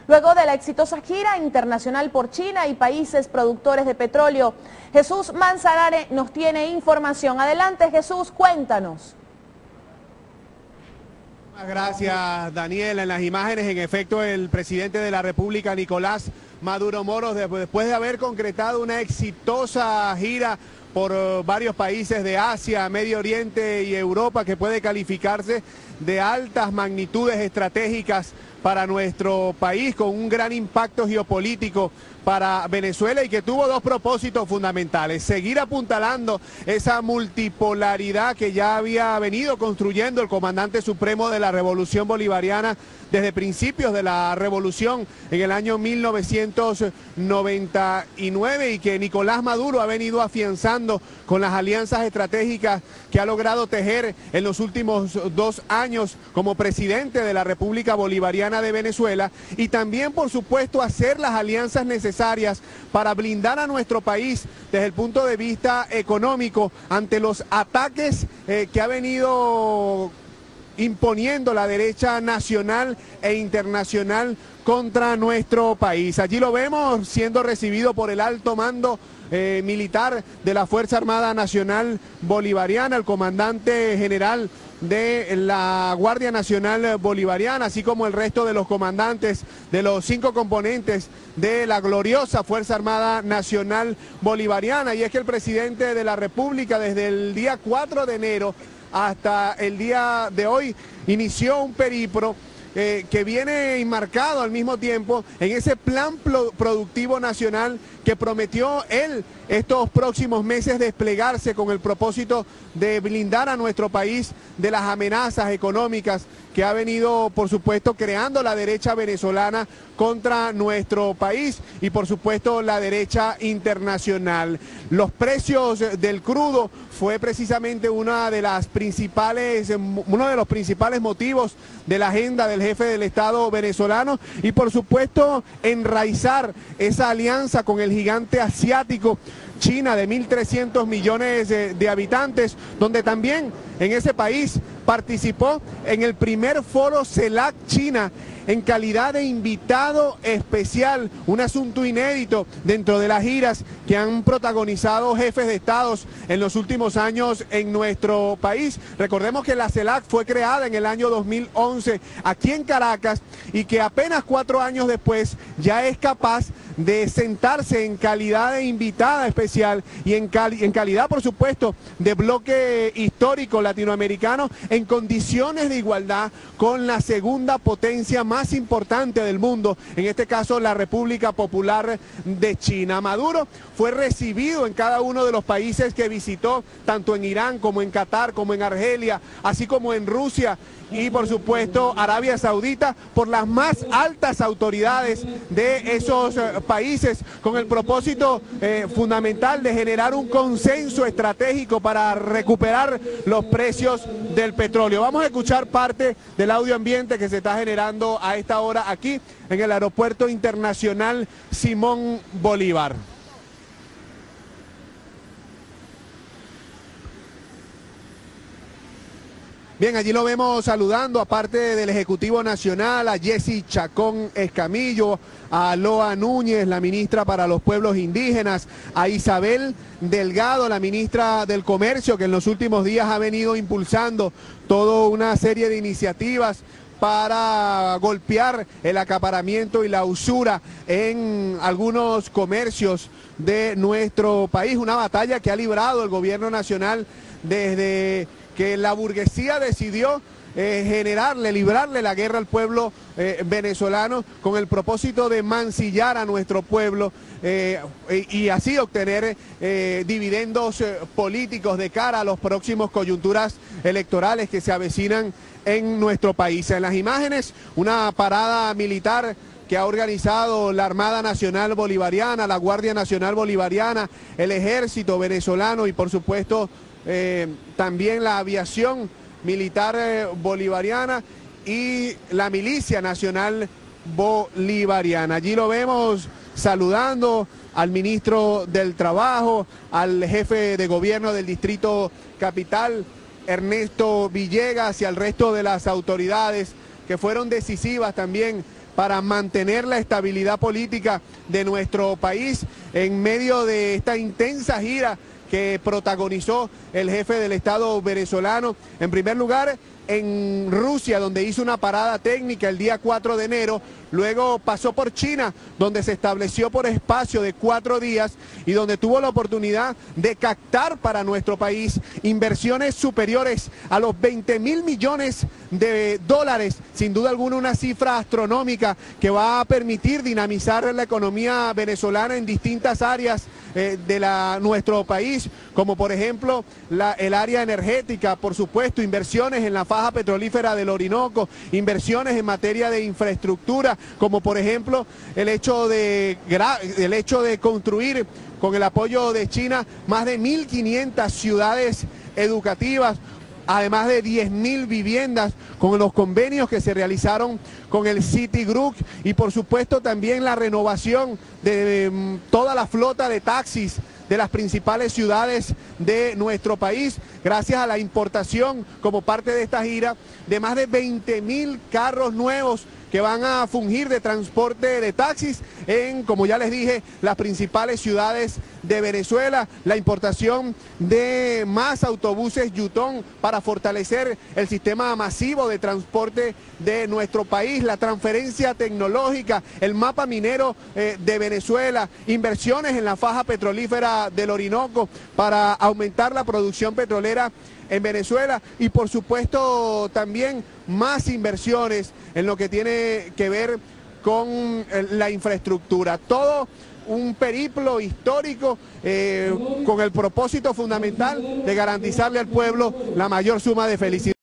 Luego de la exitosa gira internacional por China y países productores de petróleo. Jesús Manzanare nos tiene información. Adelante, Jesús, cuéntanos. Gracias, Daniela. En las imágenes, en efecto, el presidente de la República, Nicolás Maduro Moros, después de haber concretado una exitosa gira por varios países de Asia, Medio Oriente y Europa, que puede calificarse de altas magnitudes estratégicas para nuestro país, con un gran impacto geopolítico para Venezuela, y que tuvo dos propósitos fundamentales: seguir apuntalando esa multipolaridad que ya había venido construyendo el comandante supremo de la Revolución Bolivariana desde principios de la revolución en el año 1999, y que Nicolás Maduro ha venido afianzando con las alianzas estratégicas que ha logrado tejer en los últimos 2 años como presidente de la República Bolivariana de Venezuela, y también, por supuesto, hacer las alianzas necesarias para blindar a nuestro país desde el punto de vista económico ante los ataques que ha venido imponiendo la derecha nacional e internacional contra nuestro país. Allí lo vemos siendo recibido por el alto mando militar de la Fuerza Armada Nacional Bolivariana, el comandante general de la Guardia Nacional Bolivariana, así como el resto de los comandantes de los 5 componentes de la gloriosa Fuerza Armada Nacional Bolivariana. Y es que el presidente de la República, desde el día 4 de enero hasta el día de hoy, inició un periplo que viene enmarcado al mismo tiempo en ese plan productivo nacional que prometió él estos próximos meses desplegarse con el propósito de blindar a nuestro país de las amenazas económicas que ha venido, por supuesto, creando la derecha venezolana contra nuestro país y, por supuesto, la derecha internacional. Los precios del crudo fue precisamente uno de los principales motivos de la agenda del jefe del Estado venezolano, y, por supuesto, enraizar esa alianza con el gigante asiático China, de 1.300 millones de habitantes, donde también en ese país participó en el primer foro CELAC China en calidad de invitado especial, un asunto inédito dentro de las giras que han protagonizado jefes de estados en los últimos años en nuestro país. Recordemos que la CELAC fue creada en el año 2011 aquí en Caracas, y que apenas 4 años después ya es capaz de sentarse en calidad de invitada especial y en calidad, por supuesto, de bloque histórico latinoamericano, en condiciones de igualdad con la segunda potencia más importante del mundo, en este caso la República Popular de China. Maduro fue recibido en cada uno de los países que visitó, tanto en Irán como en Qatar, como en Argelia, así como en Rusia y, por supuesto, Arabia Saudita, por las más altas autoridades de esos países, con el propósito fundamental de generar un consenso estratégico para recuperar los precios del petróleo. Vamos a escuchar parte del audio ambiente que se está generando a esta hora aquí en el Aeropuerto Internacional Simón Bolívar. Bien, allí lo vemos saludando, aparte del Ejecutivo Nacional, a Jessy Chacón Escamillo, a Loa Núñez, la ministra para los pueblos indígenas, a Isabel Delgado, la ministra del Comercio, que en los últimos días ha venido impulsando toda una serie de iniciativas para golpear el acaparamiento y la usura en algunos comercios de nuestro país. Una batalla que ha librado el gobierno nacional desde que la burguesía decidió librarle la guerra al pueblo venezolano, con el propósito de mancillar a nuestro pueblo y así obtener dividendos políticos de cara a las próximas coyunturas electorales que se avecinan en nuestro país. En las imágenes, una parada militar que ha organizado la Armada Nacional Bolivariana, la Guardia Nacional Bolivariana, el Ejército venezolano y, por supuesto, también la aviación militar bolivariana y la Milicia Nacional Bolivariana. Allí lo vemos saludando al ministro del Trabajo, al jefe de gobierno del Distrito Capital, Ernesto Villegas, y al resto de las autoridades que fueron decisivas también para mantener la estabilidad política de nuestro país en medio de esta intensa gira que protagonizó el jefe del Estado venezolano. En primer lugar, en Rusia, donde hizo una parada técnica el día 4 de enero, luego pasó por China, donde se estableció por espacio de 4 días y donde tuvo la oportunidad de captar para nuestro país inversiones superiores a los 20.000 millones de dólares, sin duda alguna una cifra astronómica que va a permitir dinamizar la economía venezolana en distintas áreas de nuestro país, como por ejemplo el área energética, por supuesto, inversiones en la faja petrolífera del Orinoco, inversiones en materia de infraestructura, como por ejemplo el hecho de construir con el apoyo de China más de 1.500 ciudades educativas, además de 10.000 viviendas con los convenios que se realizaron con el Citigroup y por supuesto también la renovación de toda la flota de taxis de las principales ciudades de nuestro país, gracias a la importación como parte de esta gira de más de 20.000 carros nuevos que van a fungir de transporte de taxis en, como ya les dije, las principales ciudades de Venezuela, la importación de más autobuses Yutong para fortalecer el sistema masivo de transporte de nuestro país, la transferencia tecnológica, el mapa minero de Venezuela, inversiones en la faja petrolífera del Orinoco para aumentar la producción petrolera en Venezuela y por supuesto también más inversiones en lo que tiene que ver con la infraestructura. Todo un periplo histórico con el propósito fundamental de garantizarle al pueblo la mayor suma de felicidad.